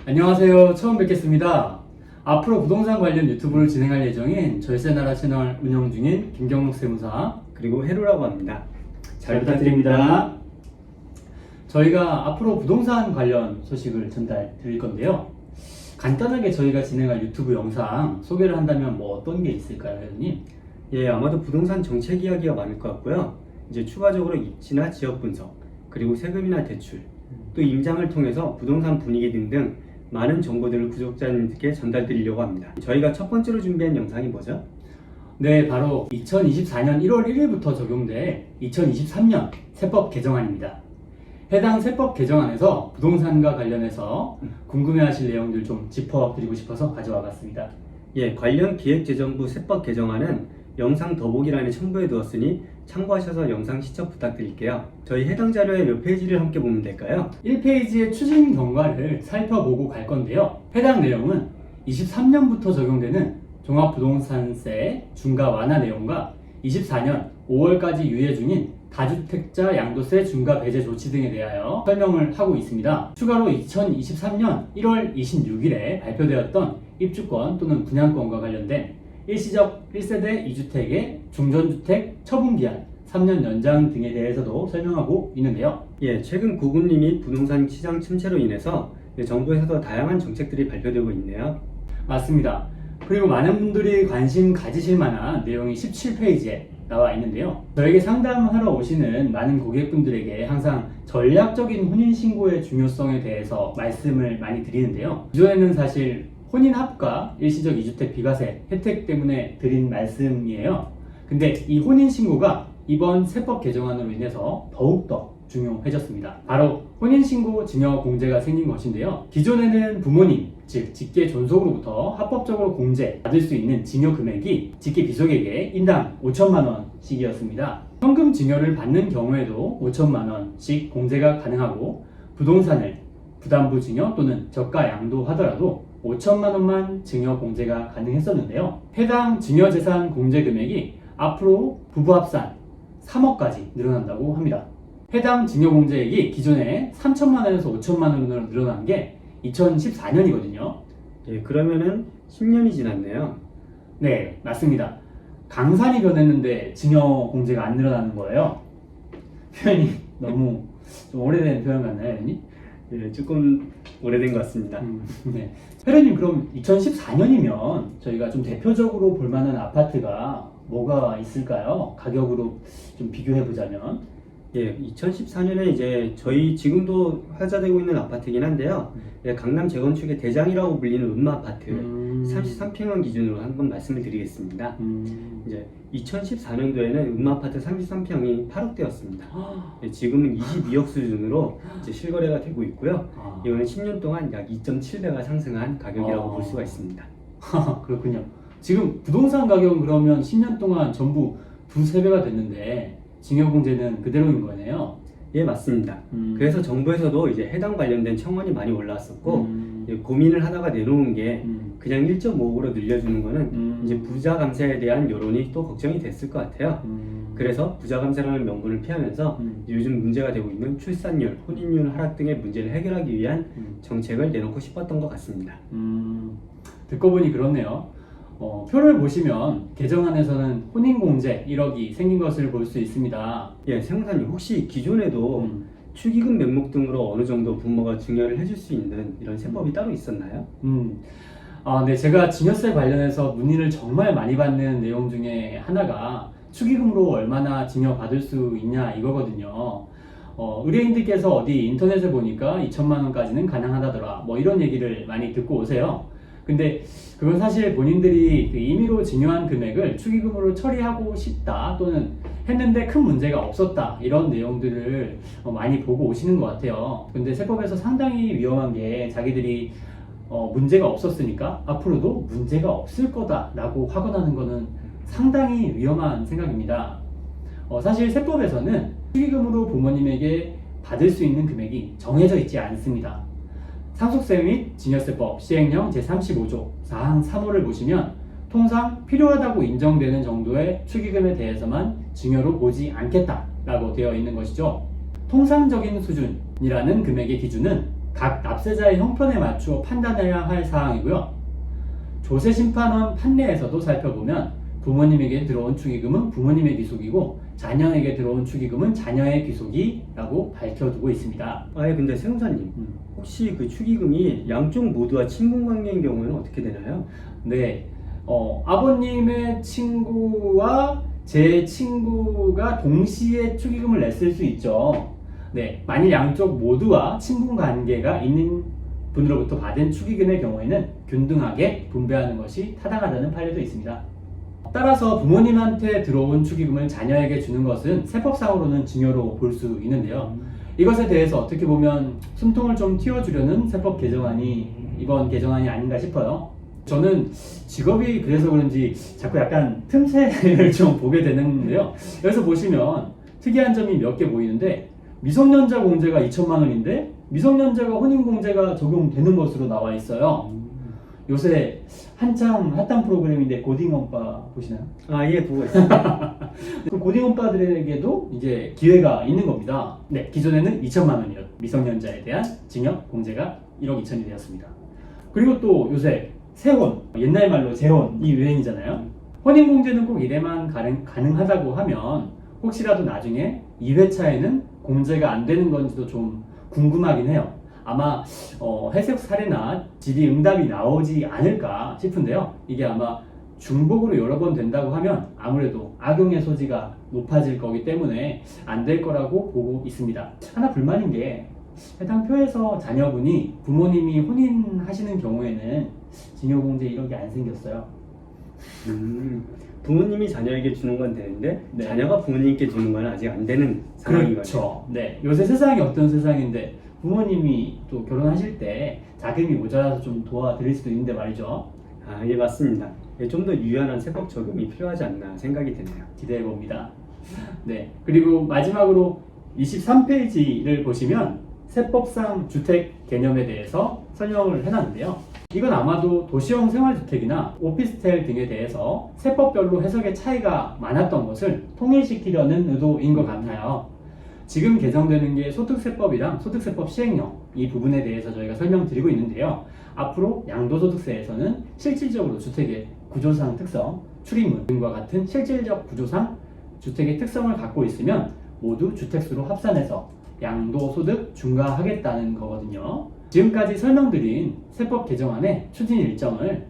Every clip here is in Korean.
안녕하세요. 처음 뵙겠습니다. 앞으로 부동산 관련 유튜브를 진행할 예정인 절세나라 채널 운영 중인 김경록 세무사 그리고 해루라고 합니다. 잘 부탁드립니다. 저희가 앞으로 부동산 관련 소식을 전달 드릴 건데요. 간단하게 저희가 진행할 유튜브 영상 소개를 한다면 뭐 어떤 게 있을까요, 회원님? 예, 아마도 부동산 정책 이야기가 많을 것 같고요. 이제 추가적으로 입지나 지역 분석, 그리고 세금이나 대출, 또 임장을 통해서 부동산 분위기 등등 많은 정보들을 구독자님들께 전달드리려고 합니다. 저희가 첫 번째로 준비한 영상이 뭐죠? 네, 바로 2024년 1월 1일부터 적용될 2023년 세법 개정안입니다. 해당 세법 개정안에서 부동산과 관련해서 궁금해하실 내용들 좀 짚어드리고 싶어서 가져와 봤습니다. 예, 관련 기획재정부 세법 개정안은 영상 더보기란에 첨부해 두었으니 참고하셔서 영상 시청 부탁드릴게요. 저희 해당 자료의 몇 페이지를 함께 보면 될까요? 1페이지의 추진 경과를 살펴보고 갈 건데요. 해당 내용은 23년부터 적용되는 종합부동산세 중과 완화 내용과 24년 5월까지 유예 중인 다주택자 양도세 중과 배제 조치 등에 대하여 설명을 하고 있습니다. 추가로 2023년 1월 26일에 발표되었던 입주권 또는 분양권과 관련된 일시적 1세대 2주택의 중전주택 처분기한 3년 연장 등에 대해서도 설명하고 있는데요. 예, 최근 고금리 및 부동산 시장 침체로 인해서 정부에서도 다양한 정책들이 발표되고 있네요. 맞습니다. 그리고 많은 분들이 관심 가지실 만한 내용이 17페이지에 나와 있는데요. 저에게 상담하러 오시는 많은 고객분들에게 항상 전략적인 혼인신고의 중요성에 대해서 말씀을 많이 드리는데요. 기존에는 사실 혼인합과 일시적 2주택 비과세 혜택 때문에 드린 말씀이에요. 근데 이 혼인신고가 이번 세법 개정안으로 인해서 더욱더 중요해졌습니다. 바로 혼인신고 증여 공제가 생긴 것인데요. 기존에는 부모님, 즉 직계 존속으로부터 합법적으로 공제 받을 수 있는 증여 금액이 직계 비속에게 인당 5천만 원씩이었습니다. 현금 증여를 받는 경우에도 5천만 원씩 공제가 가능하고 부동산을 부담부 증여 또는 저가 양도하더라도 5천만 원만 증여 공제가 가능했었는데요. 해당 증여 재산 공제 금액이 앞으로 부부 합산 3억까지 늘어난다고 합니다. 해당 증여 공제액이 기존에 3천만 원에서 5천만 원으로 늘어난 게 2014년이거든요. 예, 그러면은 10년이 지났네요. 네, 맞습니다. 강산이 변했는데 증여 공제가 안 늘어나는 거예요. 표현이 너무 좀 오래된 표현 같나요, 회원님? 예, 조금 오래된 것 같습니다. 네. 회원님, 그럼 2014년이면 저희가 좀 대표적으로 볼 만한 아파트가 뭐가 있을까요? 가격으로 좀 비교해 보자면. 예, 2014년에 이제 저희 지금도 화제되고 있는 아파트이긴 한데요. 예, 강남 재건축의 대장이라고 불리는 음마아파트 33평형 기준으로 한번 말씀을 드리겠습니다. 이제 2014년도에는 음마아파트 33평이 8억대였습니다. 예, 지금은 22억 수준으로 이제 실거래가 되고 있고요. 이거는 10년 동안 약 2.7배가 상승한 가격이라고 볼 수가 있습니다. 그렇군요. 지금 부동산 가격은 그러면 10년 동안 전부 두세 배가 됐는데 증여공제는 그대로인 거네요. 예, 맞습니다. 그래서 정부에서도 이제 해당 관련된 청원이 많이 올라왔었고 고민을 하다가 내놓은 게 그냥 1.5억으로 늘려주는 거는 이제 부자 감세에 대한 여론이 또 걱정이 됐을 것 같아요. 그래서 부자 감세라는 명분을 피하면서 요즘 문제가 되고 있는 출산율, 혼인율 하락 등의 문제를 해결하기 위한 정책을 내놓고 싶었던 것 같습니다. 듣고 보니 그렇네요. 표를 보시면 개정안에서는 혼인공제 1억이 생긴 것을 볼 수 있습니다. 예, 세무사님 혹시 기존에도 축의금 명목 등으로 어느 정도 부모가 증여를 해줄 수 있는 이런 세법이 따로 있었나요? 네, 제가 증여세 관련해서 문의를 정말 많이 받는 내용 중에 하나가 축의금으로 얼마나 증여 받을 수 있냐 이거거든요. 의뢰인들께서 어디 인터넷에 보니까 2천만 원까지는 가능하다더라 뭐 이런 얘기를 많이 듣고 오세요. 근데 그건 사실 본인들이 그 임의로 증여한 금액을 축의금으로 처리하고 싶다 또는 했는데 큰 문제가 없었다 이런 내용들을 많이 보고 오시는 것 같아요. 근데 세법에서 상당히 위험한 게 자기들이 문제가 없었으니까 앞으로도 문제가 없을 거다 라고 확언하는 거는 상당히 위험한 생각입니다. 사실 세법에서는 축의금으로 부모님에게 받을 수 있는 금액이 정해져 있지 않습니다. 상속세 및 증여세법 시행령 제35조 사항 3호를 보시면 통상 필요하다고 인정되는 정도의 축의금에 대해서만 증여로 보지 않겠다라고 되어 있는 것이죠. 통상적인 수준이라는 금액의 기준은 각 납세자의 형편에 맞추어 판단해야 할 사항이고요. 조세심판원 판례에서도 살펴보면 부모님에게 들어온 축의금은 부모님의 귀속이고 자녀에게 들어온 축의금은 자녀의 귀속이라고 밝혀두고 있습니다. 근데 세무사님, 혹시 그 축의금이 양쪽 모두와 친분관계인 경우에는 어떻게 되나요? 네, 아버님의 친구와 제 친구가 동시에 축의금을 냈을 수 있죠. 네, 만일 양쪽 모두와 친분관계가 있는 분으로부터 받은 축의금의 경우에는 균등하게 분배하는 것이 타당하다는 판례도 있습니다. 따라서 부모님한테 들어온 축의금을 자녀에게 주는 것은 세법상으로는 증여로 볼 수 있는데요. 이것에 대해서 어떻게 보면 숨통을 좀 틔워주려는 세법 개정안이 이번 개정안이 아닌가 싶어요. 저는 직업이 그래서 그런지 자꾸 약간 틈새를 좀 보게 되는데요. 여기서 보시면 특이한 점이 몇 개 보이는데 미성년자 공제가 2천만 원인데 미성년자가 혼인공제가 적용되는 것으로 나와 있어요. 요새 한참 핫한 프로그램인데 고딩엄빠 보시나요? 예, 보고 있습니다. 그 고딩엄빠들에게도 이제 기회가 있는 겁니다. 네, 기존에는 2천만 원이었 미성년자에 대한 징역 공제가 1억 2천이 되었습니다. 그리고 또 요새 세혼, 옛날 말로 재혼이 유행이잖아요. 혼인공제는 꼭 이래만 가능하다고 하면 혹시라도 나중에 2회차에는 공제가 안 되는 건지도 좀 궁금하긴 해요. 아마 해석 사례나 질의응답이 나오지 않을까 싶은데요. 이게 아마 중복으로 여러 번 된다고 하면 아무래도 악용의 소지가 높아질 거기 때문에 안 될 거라고 보고 있습니다. 하나 불만인 게 해당 표에서 자녀분이 부모님이 혼인하시는 경우에는 징여공제 1억이 안 생겼어요. 부모님이 자녀에게 주는 건 되는데 네. 자녀가 부모님께 주는 건 아직 안 되는 상황인 거죠. 그렇죠. 네, 요새 세상이 어떤 세상인데 부모님이 또 결혼하실 때 자금이 모자라서 좀 도와드릴 수도 있는데 말이죠. 예, 맞습니다. 좀 더 유연한 세법 적용이 필요하지 않나 생각이 드네요. 기대해 봅니다. 네, 그리고 마지막으로 23페이지를 보시면 세법상 주택 개념에 대해서 설명을 해놨는데요. 이건 아마도 도시형 생활주택이나 오피스텔 등에 대해서 세법별로 해석의 차이가 많았던 것을 통일시키려는 의도인 것 같아요. 지금 개정되는 게 소득세법이랑 소득세법 시행령 이 부분에 대해서 저희가 설명드리고 있는데요. 앞으로 양도소득세에서는 실질적으로 주택의 구조상 특성, 출입문 등과 같은 실질적 구조상 주택의 특성을 갖고 있으면 모두 주택수로 합산해서 양도소득 중과하겠다는 거거든요. 지금까지 설명드린 세법 개정안의 추진 일정을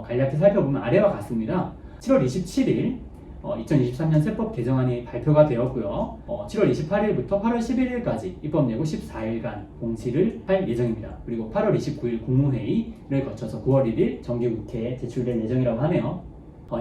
간략히 살펴보면 아래와 같습니다. 7월 27일 2023년 세법 개정안이 발표가 되었고요. 7월 28일부터 8월 11일까지 입법 예고 14일간 공시를 할 예정입니다. 그리고 8월 29일 국무회의를 거쳐서 9월 1일 정기국회에 제출될 예정이라고 하네요.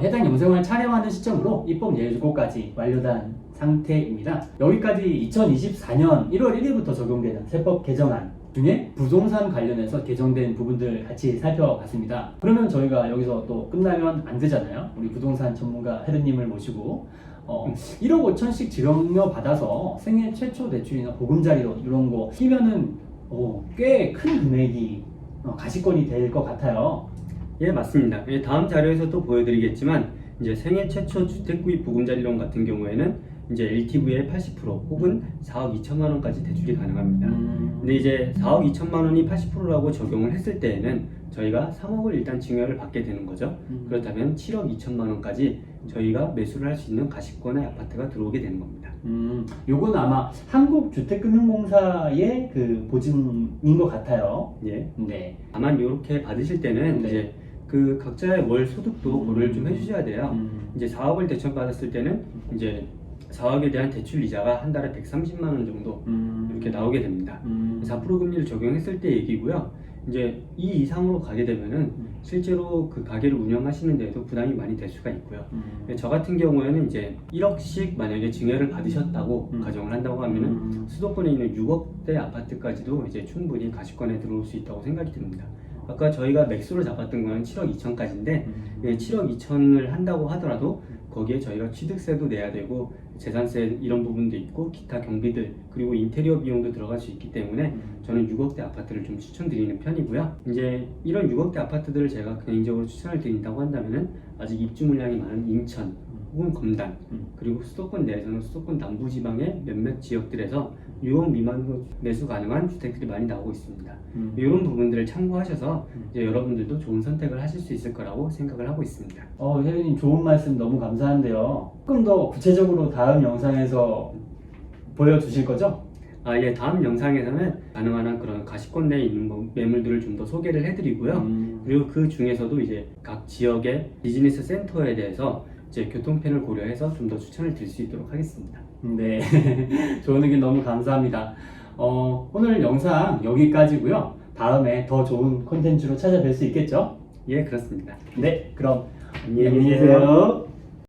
해당 영상을 촬영하는 시점으로 입법 예고까지 완료된 상태입니다. 여기까지 2024년 1월 1일부터 적용되는 세법 개정안 중에 부동산 관련해서 개정된 부분들 같이 살펴봤습니다. 그러면 저희가 여기서 또 끝나면 안 되잖아요. 우리 부동산 전문가 헤드님을 모시고 1억 5천씩 지원료 받아서 생애 최초 대출이나 보금자리로 이런 거 끼면은 꽤 큰 금액이 가시권이 될 것 같아요. 예, 맞습니다. 다음 자료에서 또 보여드리겠지만 이제 생애 최초 주택구입 보금자리론 같은 경우에는 이제 LTV의 80% 혹은 4억 2천만 원까지 대출이 가능합니다. 근데 이제 4억 2천만 원이 80%라고 적용을 했을 때에는 저희가 3억을 일단 증여를 받게 되는 거죠. 그렇다면 7억 2천만 원까지 저희가 매수를 할 수 있는 가시권의 아파트가 들어오게 되는 겁니다. 요건 아마 한국주택금융공사의 그 보증인 것 같아요. 예. 네. 다만 이렇게 받으실 때는 네. 이제 그 각자의 월 소득도 고려를 좀 해주셔야 돼요. 이제 4억을 대출받았을 때는 이제 4억에 대한 대출 이자가 한 달에 130만 원 정도 이렇게 나오게 됩니다. 4% 금리를 적용했을 때 얘기고요. 이제 이 이상으로 가게 되면은 실제로 그 가게를 운영하시는 데에도 부담이 많이 될 수가 있고요. 저 같은 경우에는 이제 1억씩 만약에 증여를 받으셨다고 가정을 한다고 하면은 수도권에 있는 6억대 아파트까지도 이제 충분히 가시권에 들어올 수 있다고 생각이 듭니다. 아까 저희가 맥스로 잡았던 거는 7억 2천까지인데 7억 2천을 한다고 하더라도 거기에 저희가 취득세도 내야 되고 재산세 이런 부분도 있고 기타 경비들 그리고 인테리어 비용도 들어갈 수 있기 때문에 저는 6억대 아파트를 좀 추천드리는 편이고요. 이제 이런 6억대 아파트들을 제가 개인적으로 추천을 드린다고 한다면은 아직 입주 물량이 많은 인천, 혹은 검단, 그리고 수도권 내에서는 수도권 남부지방의 몇몇 지역들에서 6억 미만으로 매수 가능한 주택들이 많이 나오고 있습니다. 이런 부분들을 참고하셔서 이제 여러분들도 좋은 선택을 하실 수 있을 거라고 생각을 하고 있습니다. 회원님 좋은 말씀 너무 감사한데요. 조금 더 구체적으로 다음 영상에서 보여주실 거죠? 예, 다음 영상에서는 가능한 한 그런 가시권 내에 있는 매물들을 좀 더 소개를 해드리고요. 그리고 그 중에서도 이제 각 지역의 비즈니스 센터에 대해서 이제 교통편을 고려해서 좀 더 추천을 드릴 수 있도록 하겠습니다. 네, 좋은 의견 너무 감사합니다. 오늘 영상 여기까지고요. 다음에 더 좋은 콘텐츠로 찾아뵐 수 있겠죠? 예, 그렇습니다. 네, 그럼 안녕히 안녕히 계세요.